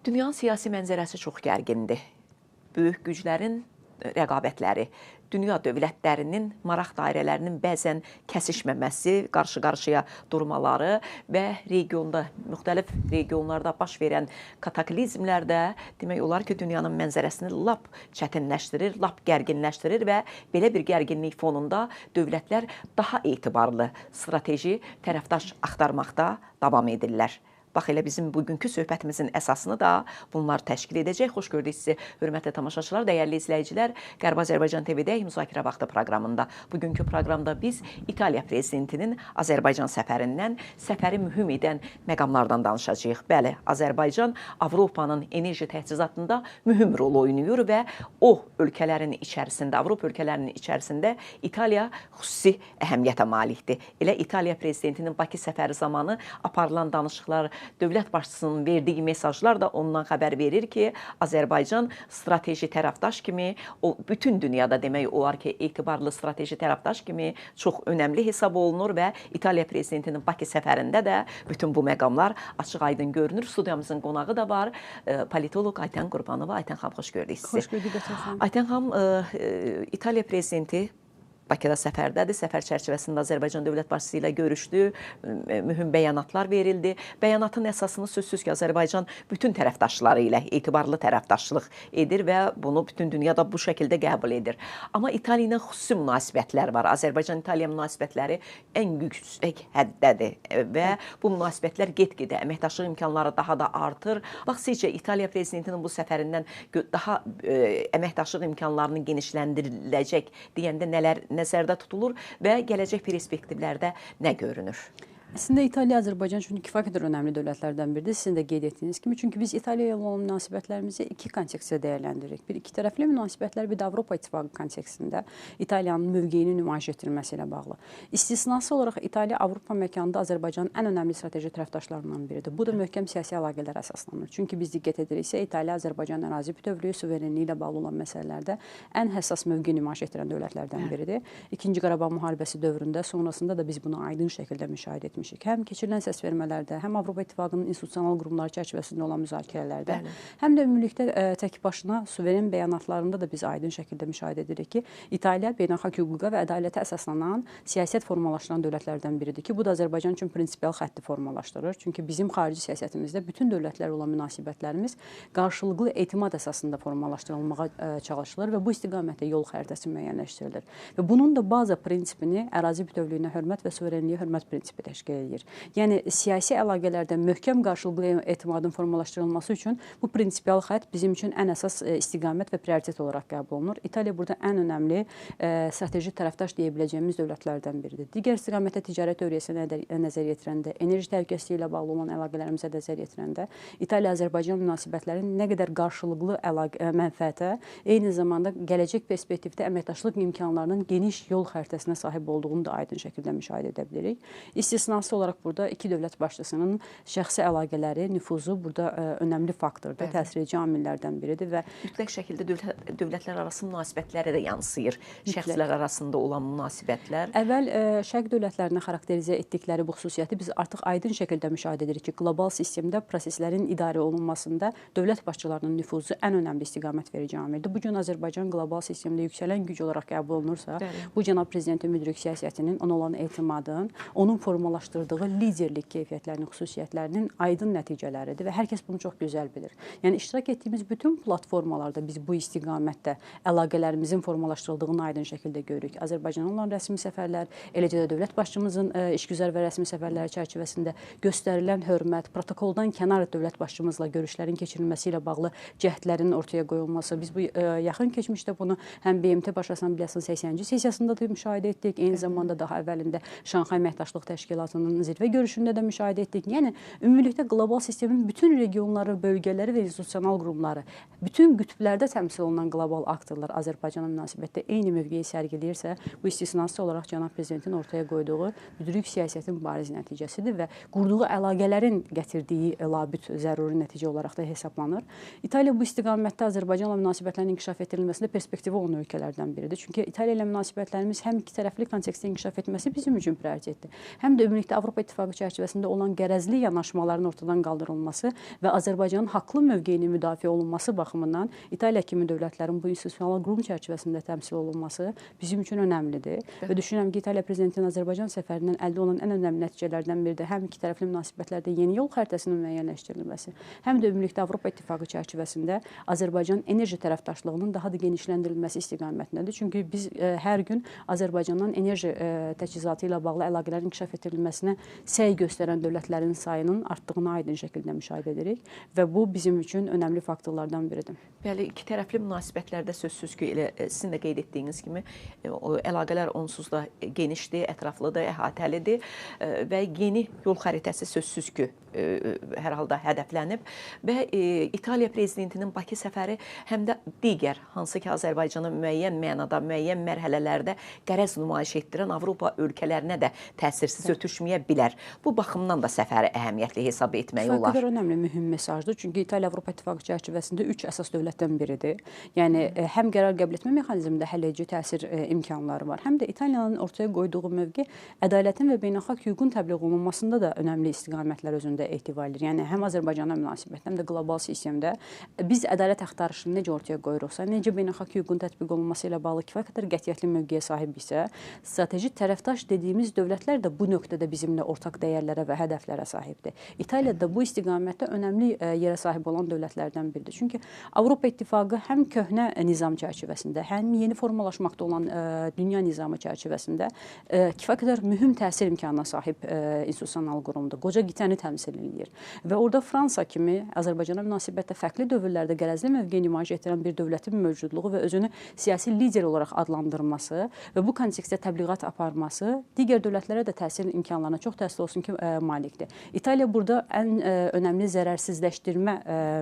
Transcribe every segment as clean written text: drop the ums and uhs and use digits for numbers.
Dünyanın siyasi mənzərəsi çox gərgindir. Böyük güclərin rəqabətləri, dünya dövlətlərinin maraq dairələrinin bəzən kəsişməməsi, qarşı-qarşıya durmaları və regionda, müxtəlif regionlarda baş verən kataklizmlər də demək olar ki, dünyanın mənzərəsini lap çətinləşdirir, lap gərginləşdirir və belə bir gərginlik fonunda dövlətlər daha etibarlı strateji tərəfdaş axtarmaqda davam edirlər. Bax, elə bizim bugünkü söhbətimizin əsasını da bunlar təşkil edəcək. Xoş gördük sizi, hörmətli tamaşaçılar, dəyərli izləyicilər. Qərbi Azərbaycan TV-də müzakirə vaxtı proqramında. Bugünkü proqramda biz İtaliya prezidentinin Azərbaycan səfərindən, səfəri mühüm edən məqamlardan danışacağıq. Bəli, Azərbaycan Avropanın enerji təchizatında mühüm rol oynayır və o ölkələrin içərisində, Avropa ölkələrinin içərisində İtaliya xüsusi əhəmiyyətə malikdir. Elə İtaliya prezidentinin Bakı səfəri zamanı aparılan danışıqlar, dövlət başçısının verdiyi mesajlar da ondan xəbər verir ki, Azərbaycan strateji tərəfdaş kimi, o bütün dünyada demək olar ki, etibarlı strateji tərəfdaş kimi çox önəmli hesab olunur və İtaliya prezidentinin Bakı səfərində də bütün bu məqamlar açıq-aydın görünür. Studiyamızın qonağı da var, politoloq Aytən Qurbanova. Aytən xanım, xoş gördük sizi. Xoş gördük əfəndim. Aytən xanım, İtaliya prezidenti Bakıda səfərdədir. Səfər çərçivəsində Azərbaycan dövlət başçısı ilə görüşdü, mühüm bəyanatlar verildi. Bəyanatın əsasını sözsüz ki, Azərbaycan bütün tərəfdaşları ilə etibarlı tərəfdaşlıq edir və bunu bütün dünyada bu şəkildə qəbul edir. Amma İtaliya ilə xüsusi münasibətlər var. Azərbaycan-İtaliya münasibətləri ən yüksək həddədir və bu münasibətlər get-gedə əməkdaşlıq imkanları daha da artır. Bax, sizcə İtaliya prezidentinin bu səfərindən daha əməkdaşlıq imkanlarının genişləndiriləcək deyəndə nələr nəzərdə tutulur və gələcək perspektivlərdə nə görünür? Əslində İtaliya Azərbaycan üçün kifayət qədər önəmli dövlətlərdən biridir. Sizin də qeyd etdiyiniz kimi. Çünki biz İtaliya ilə olan münasibətlərimizi iki kontekstdə dəyərləndiririk. Bir, iki tərəfli münasibətlər, bir də Avropa İttifaqı kontekstində İtaliyanın mövqeyini nümayiş etdirilməsi ilə bağlı. İstisnası olaraq İtaliya Avropa məkanında Azərbaycanın ən önəmli strateji tərəfdaşlarından biridir. Bu da möhkəm siyasi əlaqələr əsaslanır. Çünki biz diqqət ediriksə, İtaliya Azərbaycan ərazi bütövlüyü, suverenliyi ilə bağlı olan məsələlərdə ən həssas mövqe nümayiş etdirən dövlətlərdən biridir. İkinci Qarabağ müharibəsi dövründə, sonrasında da biz bunu aydın şəkildə müşahidə etmişik. Həm keçirilən səsvermələrdə, həm Avropa İttifaqının institusional qurumları çərçivəsində olan müzakirələrdə, həm də ümumilikdə tək başına suveren bəyanatlarında da biz aydın şəkildə müşahidə edirik ki, İtaliya beynəlxalq hüquqa və ədalətə əsaslanan siyasət formalaşdıran dövlətlərdən biridir ki, bu da Azərbaycan üçün prinsipial xətti formalaşdırır. Çünki bizim xarici siyasətimizdə bütün dövlətlərlə olan münasibətlərimiz qarşılıqlı etimad əsasında formalaşdırılmağa çalışılır və bu istiqamətdə yol xəritəsi müəyyənləşdirilir. Və bunun da baza prinsipini ərazi bütövlüyünə hörmət və suverenliyə hörmət prinsipi təşkil edir. Yəni, siyasi əlaqələrdə möhkəm qarşılıqlı etimadın formalaşdırılması üçün bu prinsipial xətt bizim üçün ən əsas istiqamət və prioritet olaraq qəbul olunur. İtaliya burada ən önəmli strateji tərəfdaş deyə biləcəyimiz dövlətlərdən biridir. Digər istiqamətdə ticarət dövriyyəsinə nəzər yetirəndə, enerji təhlükəsizliyi ilə bağlı olan əlaqələrimizə nəzər yetirəndə, İtaliya-Azərbaycan münasibətlərinin nə qədər qarşılıqlı mənfəətə, eyni zamanda gələcək perspektivdə əməkdaşlıq imkanlarının geniş yol xəritəsinə sahib olduğunu da aydın şəkildə müşahidə edə bilirik. İstisnası olaraq burada iki dövlət başçısının şəxsi əlaqələri, nüfuzu burada önəmli faktordur, təsir edici amillərdən biridir və mütləq şəkildə dövlətlər arası münasibətlərə də yansıyır. Şəxslər arasında olan münasibətlər. Əvvəl şərq dövlətlərinə xarakterizə etdikləri bu xüsusiyyəti biz artıq aydın şəkildə müşahidə edirik ki, qlobal sistemdə proseslərin idarə olunmasında dövlət başçılarının nüfuzu ən önəmli istiqamət verici amildir. Bu gün Azərbaycan qlobal sistemdə yüksələn güc olaraq qəbul olunursa, bu cənab prezidentin müdrik siyasətinin, ona olan etimadın, onun formalaşdırdığı liderlik keyfiyyətlərinin, xüsusiyyətlərinin aydın nəticələridir və hər kəs bunu çox gözəl bilir. Yəni, iştirak etdiyimiz bütün platformalarda biz bu istiqamətdə əlaqələrimizin formalaşdırıldığını aydın şəkildə görürük. Azərbaycana olan rəsmi səfərlər, eləcə də dövlət başçımızın işgüzar və rəsmi səfərləri çərçivəsində göstərilən hörmət, protokoldan kənar dövlət başçımızla görüşlərin keçirilməsi ilə bağlı cəhdlərin ortaya qoyulması. Biz bu yaxın keçmişdə bunu həm BMT Baş Assambleyasının 80-ci sessiyasında da müşahidə etdik, eyni zamanda daha əvvəlində Şanxay Əməkdaşlıq Təşkilatının zirvə görüşündə də müşahidə etdik. Yəni, ümumilikdə qlobal sistemin bütün regionları, bölgələri və institusional qurumları, bütün qütblərdə təmsil olunan qlobal aktorlar Azərbaycana münasibətdə eyni mövqeyi sərgiləyirsə, bu istisnası olaraq cənab prezidentin ortaya qoyduğu müdrik siyasətin bariz nəticəsidir və qurduğu əlaqələrin gətirdiyi labüd zəruri nəticə olaraq da hesablanır. İtaliya bu istiqamətdə Azərbaycanla münasibətlərin inkişaf etdirilməsində perspektivi olan ölkələrdən biridir. Çünki İtaliya ilə münasibətlərimiz həm iki tərəfli kontekstdə inkişaf etməsi bizim üçün prioritetdir, həm də ümumilikdə ümumilikdə Avropa İttifaqı çərçivəsində olan qərəzli yanaşmaların ortadan qaldırılması və Azərbaycanın haqlı mövqeyinin müdafiə olunması baxımından İtaliya kimi dövlətlərin bu institusional qurum çərçivəsində təmsil olunması bizim üçün önəmlidir. Və düşünürəm ki, İtaliya prezidentinin Azərbaycan səfərindən əldə olunan ən önəmli nəticələrdən biri də həm ikitərəfli münasibətlərdə yeni yol xəritəsinin müəyyənləşdirilməsi, həm də ümumilikdə Avropa İttifaqı çərçivəsində Azərbaycan enerji tərəfdaşlığının daha da genişləndirilməsi istiqamətindədir. Çünki biz hər gün Azərbaycandan enerji təchizatı ilə bağlı əlaqələrin inkişaf etdirilməsinə səy göstərən dövlətlərin sayının artdığını aydın şəkildə müşahidə edirik və bu bizim üçün önəmli faktorlardan biridir. Bəli, ikitərəfli münasibətlərdə sözsüz ki, elə sizin də qeyd etdiyiniz kimi əlaqələr onsuz da genişdir, ətraflıdır, əhatəlidir və yeni yol xəritəsi sözsüz ki, hər halda hədəflənib və İtaliya prezidentinin Bakı səfəri həm də digər, hansı ki, Azərbaycana müəyyən mənada, müəyyən mərhələlərdə qərəz nümayiş etdirən Avropa ölkələrinə də təsirsiz ötüşməyə bilər. Bu baxımdan da səfəri əhəmiyyətli hesab etmək olar. Bu qədər önəmli, mühüm mesajdır. Çünki İtaliya Avropa İttifaqı çərçivəsində 3 əsas dövlətdən biridir. Yəni, həm qərar qəbul etmə mexanizmində həlledici təsir imkanları var, həm də İtaliyanın ortaya qoyduğu mövqe ədalətin və beynəlxalq hüququn təbliğ olunmasında da önəmli istiqamətlər özündə etibar edir. Yəni, həm Azərbaycana münasibətdə, həm də qlobal sistemdə biz ədalət axtarışını necə ortaya qoyuruqsa, necə beynəlxalq hüququn tətbiq olunması ilə bağlı kifayət qədər qətiyyətli mövqeyə sahibiksə, strateji tərəfdaş dediyimiz dövlətlər də bu nöqtədə bizimlə ortaq dəyərlərə və hədəflərə sahibdir. İtaliya da bu istiqamətdə önəmli yerə sahib olan dövlətlərdən biridir. Çünki Avropa İttifaqı həm köhnə nizam çərçivəsində, həm yeni formalaşmaqda olan dünya nizamı çərçivəsində kifayət qədər mühüm təsir imkanına sahib institusional qurumdur. Qoca qitəni təmsil edir. Və orada Fransa kimi Azərbaycana münasibətdə fərqli dövrlərdə qərəzli mövqe nümayiş etdirən bir dövlətin mövcudluğu və özünü siyasi lider olaraq adlandırması və bu kontekstdə təbliğat aparması digər dövlətlərə də təsir imkanlarına çox təsir olsun ki, malikdir. İtaliya burada ən önəmli zərərsizləşdirmə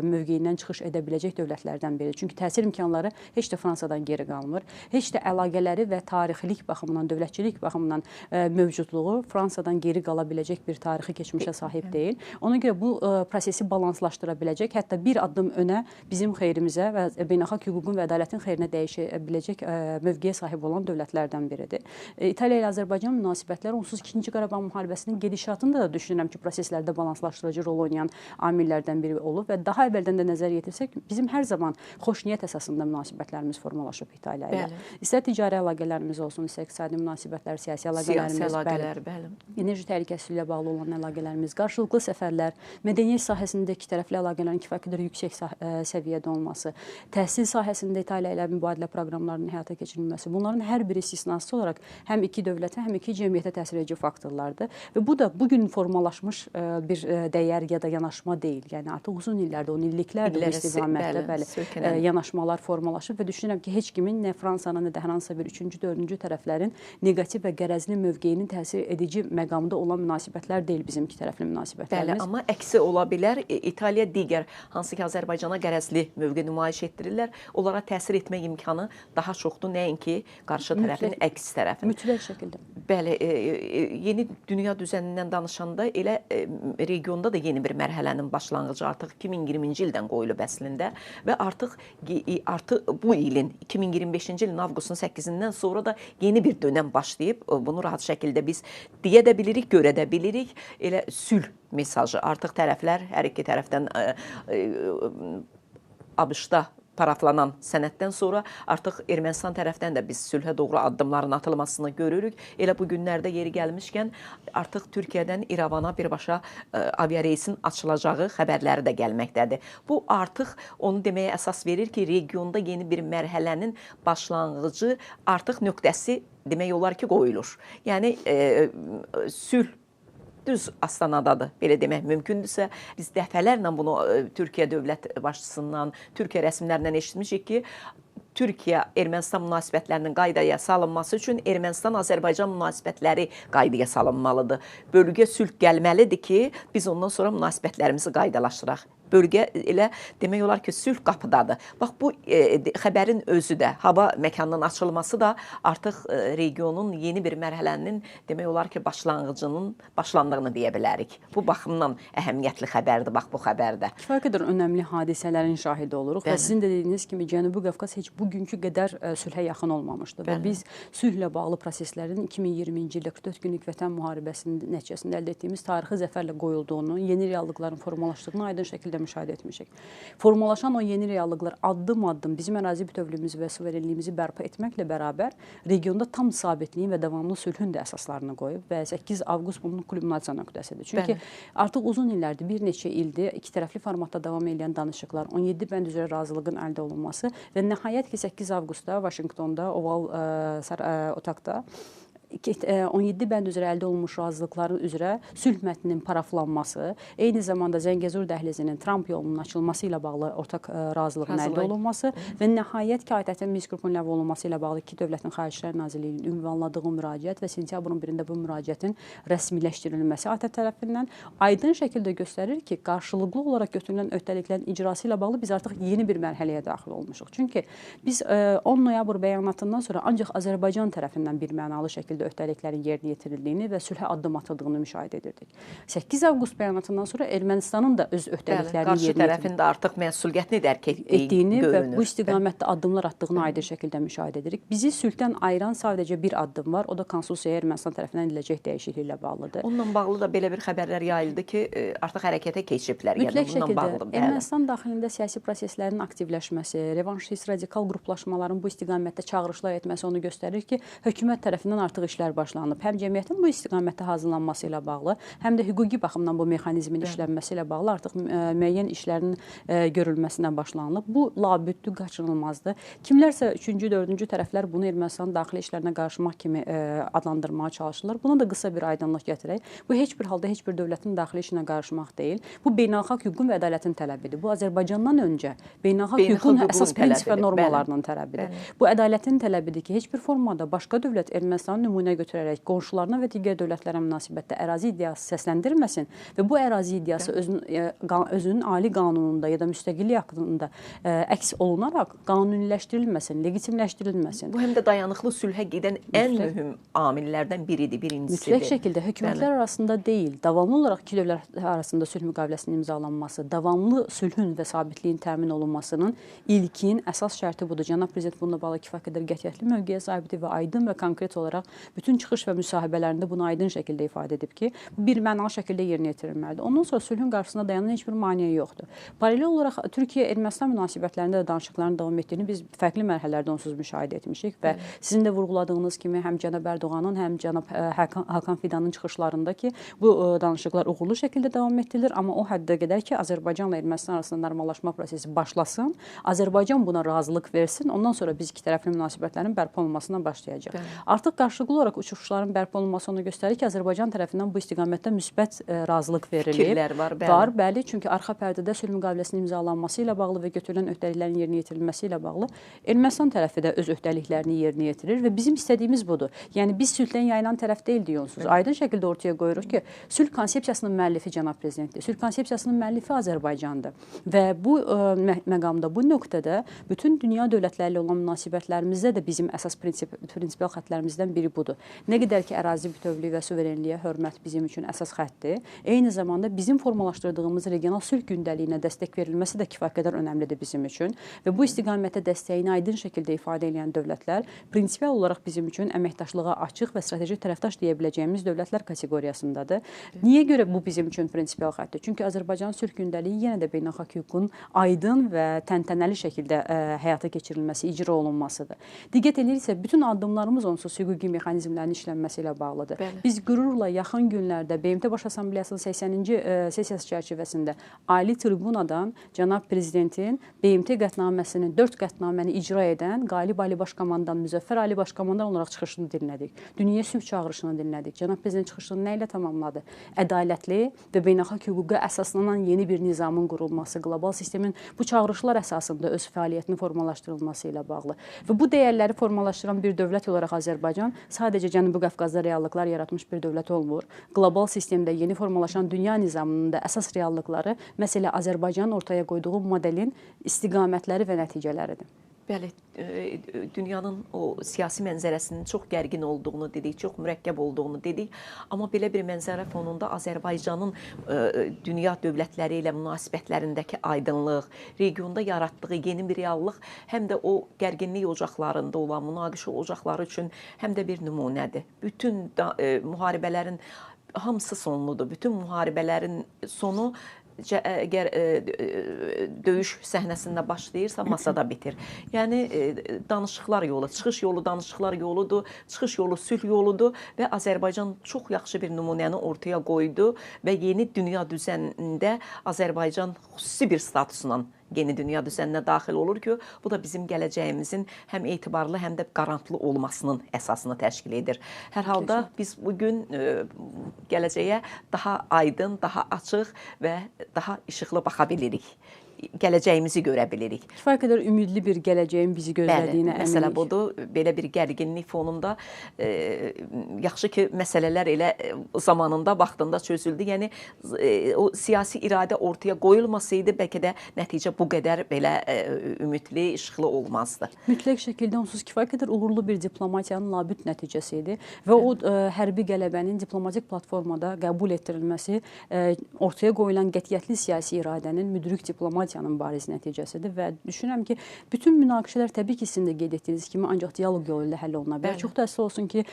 mövqeyindən çıxış edə biləcək dövlətlərdən biridir. Çünki təsir imkanları heç də Fransadan geri qalmır. Heç də əlaqələri və tarixilik baxımından, dövlətçilik baxımından mövcudluğu Fransadan geri qala biləcək bir tarixi keçmişə sahib deyil. Ona görə bu prosesi balanslaşdıra biləcək, hətta bir addım önə bizim xeyrimizə və beynəlxalq hüququn və ədalətin xeyrinə dəyişə biləcək mövqeyə sahib olan dövlətlərdən biridir. İtaliya ilə Azərbaycan münasibətləri onsuz 2-ci Qarabağ müharibəsinin gedişatında da düşünürəm ki, proseslərdə balanslaşdırıcı rol oynayan amillərdən biri olub və daha əvvəldən də nəzər yetirsək, bizim hər zaman xoşniyyət əsasında münasibətlərimiz formalaşıb İtaliya ilə. İstər ticari əlaqələrimiz olsun, istər iqtisadi münasibətlər, siyasi əlaqələrimiz, enerji təhlükəsizliyi ilə bağlı olan əlaqələrimiz, qarşılıqlı səfərlər, mədəniyyət sahəsində ikitərəfli əlaqələrin kifayət qədər yüksək səviyyədə olması, təhsil sahəsində İtaliya ilə mübadilə proqramlarının həyata keçirilməsi, bunların hər biri istisnasız olaraq həm iki dövlətə, həm iki cəmiyyətə təsir edici faktorlardır və bu da bugün formalaşmış bir dəyər ya da yanaşma deyil. Yəni artıq uzun illərdə, 10 illiklərdir bu istiqamətdə yanaşmalar formalaşıb və düşünürəm ki, heç kimin nə Fransanın, nə də hər hansısa bir 3-cü, 4-cü tərəflərin neqativ və qərəzli mövqeyinin təsir edici məqamda olan münasibətlər deyil bizim ikitərəfli münasibətlərimiz. Bəli, amma əksi ola bilər. İtaliya digər, hansı ki Azərbaycana qərəzli mövqe nümayiş etdirirlər, onlara təsir etmə imkanı daha çoxdur, nəinki qarşı tərəfin əks tərəfin. Mütləq şəkildə. Bəli, yeni dünya düzənindən danışanda elə regionda da yeni bir mərhələnin başlanğıcı artıq 2020-ci ildən qoyulub əslində və artıq bu ilin 2025-ci ilin avqustun 8-dən sonra da yeni bir dönəm başlayıb. Bunu rahat şəkildə biz deyə də bilirik, görə də bilirik. Elə sülh mesajı artıq tərəflər hər iki tərəfdən ABŞ-da paraflanan sənəddən sonra artıq Ermənistan tərəfdən də biz sülhə doğru addımların atılmasını görürük. Elə bu günlərdə yeri gəlmişkən artıq Türkiyədən İrəvana birbaşa aviareysin açılacağı xəbərləri də gəlməkdədir. Bu artıq onu deməyə əsas verir ki, regionda yeni bir mərhələnin başlanğıcı artıq nöqtəsi demək olar ki, qoyulur. Yəni sülh düz Astanadadır, belə demək mümkündürsə. Biz dəfələrlə bunu Türkiyə dövlət başçısından, Türkiyə rəsmilərindən eşitmişik ki, Türkiyə-Ermənistan münasibətlərinin qaydaya salınması üçün Ermənistan-Azərbaycan münasibətləri qaydaya salınmalıdır. Bölgə sülh gəlməlidir ki, biz ondan sonra münasibətlərimizi qaydalaşdıraq. bölgə elə demək olar ki, sülh qapıdadır. Bax, bu xəbərin özü də, hava məkanının açılması da artıq regionun yeni bir mərhələnin demək olar ki, başlandığını deyə bilərik. Bu baxımdan əhəmiyyətli xəbərdir, bax, bu xəbərdə. Kifayət qədər önəmli hadisələrin şahidi oluruq və sizin də dediyiniz kimi Cənubi Qafqaz heç bugünkü qədər sülhə yaxın olmamışdı və biz sülhlə bağlı proseslərin 2020-ci ildə 44 günlük Vətən müharibəsinin nəticəsində əldə etdiyimiz tarixi zəfərlə qoyulduğunu, yeni reallıqların formalaşdığını aydın şəkildə müşahidə etmişik. Formalaşan o yeni reallıqlar addım-addım bizim ərazi bütövlüyümüzü və suverenliyimizi bərpa etməklə bərabər regionda tam sabitliyin və davamlı sülhün də əsaslarını qoyub və 8 avqust bunun kulminasiya nöqtəsidir. Çünki artıq uzun illərdir, bir neçə ildir iki tərəfli formatda davam edən danışıqlar, 17 bənd üzrə razılığın əldə olunması və nəhayət ki 8 avqustda Vaşinqtonda Oval otaqda 17 bənd üzrə əldə olunmuş razılıqların üzrə sülh mətninin paraflanması, eyni zamanda Zəngəzur dəhlizinin Tramp yolunun açılması ilə bağlı ortaq razılığın əldə olunması və nəhayət ki, ATƏT-in Minsk qrupunun ləğv olunması ilə bağlı iki dövlətin Xarici İşlər Nazirliyinin ünvanladığı müraciət və sentyabrın 1-də bu müraciətin rəsmiləşdirilməsi ATƏT tərəfindən aydın şəkildə göstərir ki, qarşılıqlı olaraq götürülən öhdəliklərin icrası ilə bağlı biz artıq yeni bir mərhələyə daxil olmuşuq. Çünki biz 10 noyabr bəyanatından sonra ancaq Azərbaycan tərəfindən bir mənalı şəkildə öhdəliklərin yerinə yetirildiyini və sülhə addım atıldığını müşahidə edirdik. 8 avqust bəyanatından sonra Ermənistanın da öz öhdəliklərini qarşı tərəfin də artıq məsuliyyətini dərk etdiyini və bu istiqamətdə addımlar atdığını aydın şəkildə müşahidə edirik. Bizi sülhdən ayıran sadəcə bir addım var, o da konstitusiyaya Ermənistan tərəfindən ediləcək dəyişikliklə bağlıdır. Onunla bağlı da belə bir xəbərlər yayıldı ki, artıq hərəkətə keçiblər. Mütləq şəkildə Ermənistan daxilində siyasi proseslərin aktivləşməsi, revanşist radikal qruplaşmaların bu istiqamətdə çağırışlar etməsi onu göstərir ki, hökumət tərəfindən artıq işlər başlanıb. Həm cəmiyyətin bu istiqamətdə hazırlanması ilə bağlı, həm də hüquqi baxımdan bu mexanizmin işlənməsi ilə bağlı artıq müəyyən işlərin görülməsinə başlanılıb. Bu labüddür, qaçınılmazdır. Kimlərsə 3-cü, 4-cü tərəflər bunu Ermənistanın daxili işlərinə qarışmaq kimi adlandırmağa çalışırlar. Buna da qısa bir aydınlıq gətirək. Bu heç bir halda heç bir dövlətin daxili işinə qarışmaq deyil. Bu beynəlxalq hüququn və ədalətin tələbidir. Bu Azərbaycandan öncə beynəlxalq hüququn əsas prinsip və normalarının tələbidir. Bu ədalətin tələbidir ki, heç bir formada başqa dövlət Ermənistanın nümunə götürərək qonşularına və digər dövlətlərə münasibətdə ərazi iddiası səsləndirməsin və bu ərazi iddiası özünün ali qanununda ya da müstəqillik haqqında əks olunaraq qanuniləşdirilməsin, legitimləşdirilməsin. Bu həm də dayanıqlı sülhə gedən ən mühüm amillərdən biridir, birincisidir. Mütləq şəkildə hökumətlər arasında deyil, davamlı olaraq iki dövlət arasında sülh müqaviləsinin imzalanması, davamlı sülhün və sabitliyin təmin olunmasının ilkin əsas şərti budur. Cənab Prezident bununla bağlı kifayət qədər qətiyyətli mövqeyə sahibdir və aydın və konkret olaraq bütün çıxış və müsahibələrində bunu aydın şəkildə ifadə edib ki, bu bir mənalı şəkildə yerinə yetirilməlidir. Ondan sonra sülhün qarşısında dayanan heç bir maneə yoxdur. Paralel olaraq Türkiyə-Ermənistan münasibətlərində də danışıqların davam etdiyini biz fərqli mərhələlərdə onsuz müşahidə etmişik və sizin də vurğuladığınız kimi həm cənab Ərdoğanın, həm cənab Hakan Fidanın çıxışlarında ki, bu danışıqlar uğurlu şəkildə davam etdirilir, amma o həddə qədər ki, Azərbaycanla Ermənistan arasında normallaşma prosesi başlasın, Azərbaycan buna razılıq versin, ondan sonra biz iki tərəfli münasibətlərin bərpa olunmasına başlayacaq. Artıq qarşılıqlı olaraq uçuşların bərpa olunması onu göstərir ki, Azərbaycan tərəfindən bu istiqamətdə müsbət razılıq verilib. Fikirlər var, bəli. Çünki arxa pərdədə sülh müqaviləsinin imzalanması ilə bağlı və götürülən öhdəliklərin yerinə yetirilməsi ilə bağlı Ermənistan tərəfi də öz öhdəliklərini yerinə yetirir və bizim istədiyimiz budur. Yəni biz sülhdən yayılan tərəf deyil deyirsiniz. Aydın şəkildə ortaya qoyuruq ki, sülh konsepsiyasının müəllifi cənab prezidentdir. Sülh konsepsiyasının müəllifi Azərbaycandır və bu məqamda, bu nöqtədə bütün dünya dövlətləri ilə olan münasibətlərimizdə də bizim əsas prinsipial xəttlərimizdən biri budur. Nə qədər ki, ərazi bütövlüyü və suverenliyə hörmət bizim üçün əsas xəttdir, eyni zamanda bizim formalaşdırdığımız regional sülh gündəliyinə dəstək verilməsi də kifayət qədər önəmlidir bizim üçün və bu istiqamətdə dəstəyini aydın şəkildə ifadə edən dövlətlər prinsipial olaraq bizim üçün əməkdaşlığa açıq və strateji tərəfdaş deyə biləcəyimiz dövlətlər kateqoriyasındadır. Niyə görə bu bizim üçün prinsipial xəttdir? Çünki Azərbaycan sülh gündəliyi yenə də beynəlxalq hüququn aydın və təntənəli şəkildə həyata keçirilməsi, icra olunmasıdır. Diqqət edirsə, bütün addımlarımız onsuz hüquqi mexanizmlərin işlənməsi ilə bağlıdır. Biz qürurla yaxın günlərdə BMT Baş Assambleyasının 80-ci sessiyası çərçivəsində ali tribunadan cənab prezidentin BMT qətnaməsinin 4 qətnaməni icra edən qalib Ali Baş Komandan, müzəffər Ali Baş Komandan olaraq çıxışını dinlədik. Dünya sülh çağırışını dinlədik. Cənab prezident çıxışını nə ilə tamamladı? Ədalətli və beynəlxalq hüquqa əsaslanan yeni bir nizamın qurulması, qlobal sistemin bu çağırışlar əsasında öz fəaliyyətini formalaşdırılması ilə bağlı. Və bu dəyərləri formalaşdıran bir dövlət olaraq Azərbaycan sadəcə Cənubi Qafqazda reallıqlar yaratmış bir dövlət olmur. Qlobal sistemdə yeni formalaşan dünya nizamının da əsas reallıqları məhz elə Azərbaycanın ortaya qoyduğu modelin istiqamətləri və nəticələridir. Bəli, dünyanın o siyasi mənzərəsinin çox gərgin olduğunu dedik, çox mürəkkəb olduğunu dedik. Amma belə bir mənzərə fonunda Azərbaycanın dünya dövlətləri ilə münasibətlərindəki aydınlıq, regionda yaratdığı yeni bir reallıq həm də o gərginlik ocaqlarında olan münaqişə ocaqları üçün həm də bir nümunədir. Bütün müharibələrin hamısı sonludur. Bütün müharibələrin sonu əgər döyüş səhnəsində başlayırsa masada bitir. Yəni danışıqlar yolu, çıxış yolu danışıqlar yoludur, çıxış yolu sülh yoludur və Azərbaycan çox yaxşı bir nümunəni ortaya qoydu və yeni dünya düzənində Azərbaycan xüsusi bir statusla yeni dünya düzəninə daxil olur ki, bu da bizim gələcəyimizin həm etibarlı, həm də qarantlı olmasının əsasını təşkil edir. Hər halda biz bugün gələcəyə daha aydın, daha açıq və daha işıqlı baxa bilirik. Gələcəyimizi görə bilirik. Kifayət qədər ümidli bir gələcəyin bizi gözlədiyinə əminik. Məsələ budur. Belə bir gərginlik fonunda yaxşı ki, məsələlər elə zamanında, vaxtında çözüldü. Yəni o siyasi iradə ortaya qoyulmasaydı, bəlkə də nəticə bu qədər belə ümidli, işıqlı olmazdı. Mütləq şəkildə onsuz kifayət qədər uğurlu bir diplomatiyanın labüd nəticəsi idi və o hərbi qələbənin diplomatik platformada qəbul etdirilməsi ortaya qoyulan qətiyyətli siyasi iradənin müdrik diplomatiyanın bariz nəticəsidir və düşünürəm ki, bütün münaqişələr təbii ki, sizin də qeyd etdiyiniz kimi ancaq dialoq yolu ilə həll oluna bilər. Çox təəssüf olsun ki,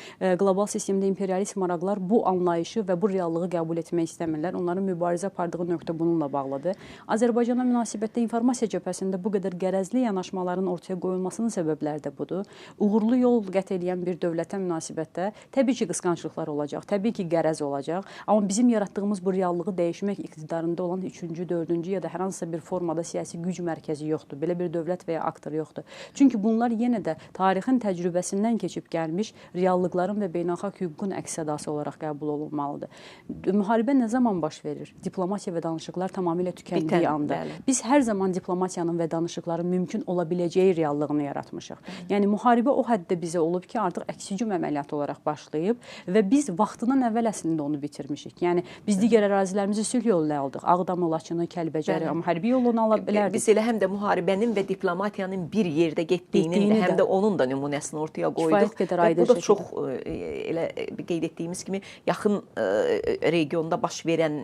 qlobal sistemdə imperialist maraqlar bu anlayışı və bu reallığı qəbul etmək istəmirlər. Onların mübarizə apardığı nöqtə bununla bağlıdır. Azərbaycana münasibətdə informasiya cəbhəsində bu qədər qərəzli yanaşmaların ortaya qoyulmasının səbəbləri də budur. Uğurlu yol qət edən bir dövlətə münasibətdə təbii ki, qısqanclıqlar olacaq, təbii ki, qərəz olacaq. Amma bizim yaratdığımız bu reallığı dəyişmək iqtidarında olan 3-cü, 4-cü ya da hər hansısa bir formada siyasi güc mərkəzi yoxdur. Belə bir dövlət və ya aktor yoxdur. Çünki bunlar yenə də tarixin təcrübəsindən keçib gəlmiş reallıqların və beynəlxalq hüququn əks-sədası olaraq qəbul olunmalıdır. Müharibə nə zaman baş verir? Diplomatiya və danışıqlar tamamilə tükəndiyi anda. Biz hər zaman diplomatiyanın və danışıqların mümkün ola biləcəyi reallığını yaratmışıq. Yəni müharibə o həddə bizə olub ki, artıq əks-hücum əməliyyatı olaraq başlayıb və biz vaxtından əvvəl əslində onu bitirmişik. Yəni biz digər ərazilərimizi sülh yolu ilə aldıq. Ağdamı, Laçını, Kəlbəcəri, amma hərbi yolunu ala bilərdik. Biz elə həm də müharibənin və diplomatiyanın bir yerdə getdiyinin də, həm də onun da nümunəsini ortaya qoyduq. Bu da çox elə qeyd etdiyimiz kimi yaxın regionda baş verən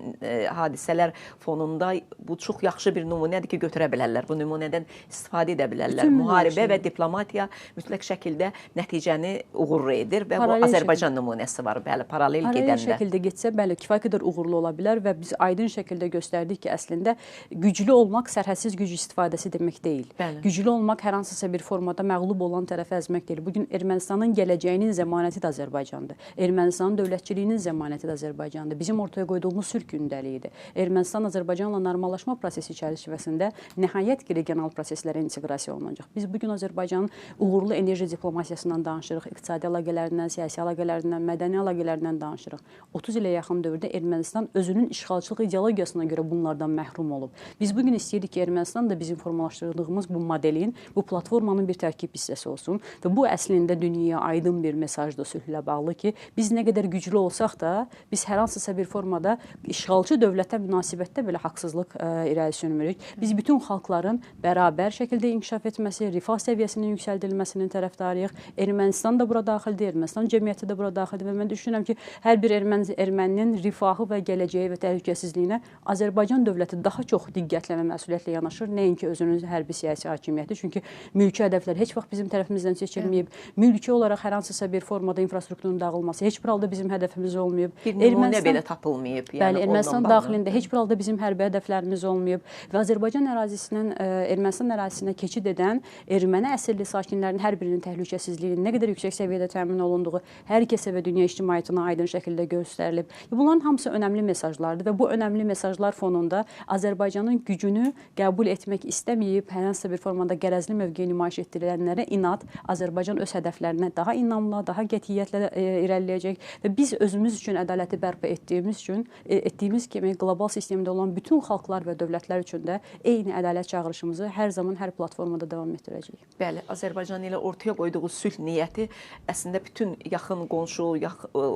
hadisələr fonunda bu çox yaxşı bir nümunədir ki, götürə bilərlər. Bu nümunədən istifadə edə bilərlər. Müharibə və diplomatiya mütləq şəkildə nəticəni uğurlu edir və bu Azərbaycan nümunəsi var. Bəli, paralel gedəndə. Paralel şəkildə getsə, bəli, kifayət qədər uğurlu ola bilər və biz aydın şəkildə göstərdik ki, əslində güclü olmaq sərhədsiz güc istifadəsi demək deyil. Güclü olmaq hər hansısa bir formada məğlub olan tərəfi əzmək deyil. Bugün Ermənistanın gələcəyinin zəmanəti də Azərbaycandır. Ermənistanın dövlətçiliyinin zəmanəti də Azərbaycandır. Bizim ortaya qoyduğumuz sülh gündəliyidir. Ermənistan Azərbaycanla normallaşma prosesi çərçivəsində nəhayət ki, regional proseslərə inteqrasiya olunacaq. Biz bugün Azərbaycanın uğurlu enerji diplomasiyasından danışırıq, iqtisadi əlaqələrindən, siyasi əlaqələrindən, mədəni əlaqələrindən danışırıq. 30 ilə yaxın dövrdə Ermənistan özünün işğalçılıq ideologiyasına görə bunlardan məhrum olub. Biz bugün istəyirik ki, Ermənistan da bizim formalaşdırdığımız bu modelin, bu platformanın bir tərkib hissəsi olsun və bu əslində dünyaya aydın bir mesajdır sülhlə bağlı ki, biz nə qədər güclü olsaq da, biz hər hansısa bir formada işğalçı dövlətə münasibətdə belə haqsızlıq irəli sürmürük. Biz bütün xalqların bərabər şəkildə inkişaf etməsi, rifah səviyyəsinin yüksəldilməsinin tərəfdarıyıq. Ermənistan da bura daxildir, Ermənistan cəmiyyəti də bura daxildir və mən düşünürəm ki, hər bir erməninin rifahı və gələcəyi və təhlükəsizliyinə Azərbaycan dövləti daha çox diqqətlə və məsuliyyətlə yanaşır. Nəinki özünün hərbi siyasi hakimiyyəti. Çünki mülki hədəflər heç vaxt bizim tərəfimizdən seçilməyib. Mülki olaraq hər hansısa bir formada infrastrukturun dağılması heç bir halda bizim hədəfimiz olmayıb. Bir nümunə belə tapılmayıb. Bəli, Ermənistan daxilində heç bir halda bizim hərbi hədəflərimiz olmayıb və Azərbaycan ərazisindən Ermənistan ərazisinə keçid edən erməni əsirli sakinlərin hər birinin təhlükəsizliyinin nə qədər yüksək səviyyədə təmin olunduğu hər kəsə və dünya ictimaiyyətinə aydın şəkildə göstərilib. Bunların hamısı önəmli mesajlardır və bu önəmli mesajlar fonunda Azərbaycanın gücünü sülhünü qəbul etmək istəməyib, hər hansısa bir formada qərəzli mövqe nümayiş etdirənlərə inad, Azərbaycan öz hədəflərinə daha inamla, daha qətiyyətlə irəliləyəcək və biz özümüz üçün ədaləti bərpa etdiyimiz kimi qlobal sistemdə olan bütün xalqlar və dövlətlər üçün də eyni ədalət çağırışımızı hər zaman hər platformada davam etdirəcəyik. Bəli, Azərbaycan ilə ortaya qoyduğu sülh niyyəti əslində bütün yaxın qonşu,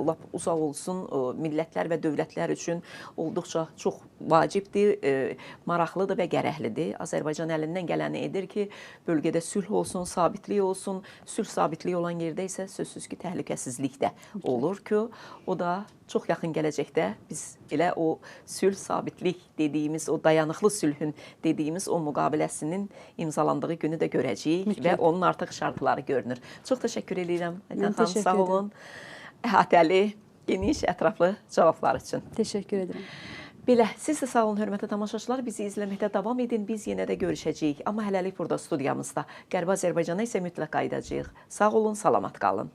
lap uzaq olsun millətlər və dövlətlər üçün olduqca çox vacibdir, maraqlıdır və gərəklidir. Azərbaycan əlindən gələni edir ki, bölgədə sülh olsun, sabitlik olsun. Sülh sabitliyi olan yerdə isə sözsüz ki, təhlükəsizlik də olur ki, o da çox yaxın gələcəkdə biz elə o sülh sabitlik dediyimiz, o dayanıqlı sülhün dediyimiz o müqaviləsinin imzalandığı günü də görəcəyik və onun artıq şərtləri görünür. Çox təşəkkür edirəm. Mən təşəkkür sağ olun. Əhatəli, geniş, ətraflı cavablar üçün. Təşəkkür edirəm. Belə, siz də sağ olun, hörmətli tamaşaçılar. Bizi izləməkdə davam edin. Biz yenə də görüşəcəyik. Amma hələlik burada studiyamızda. Qərbi Azərbaycana isə mütləq qayıdacağıq. Sağ olun, salamat qalın.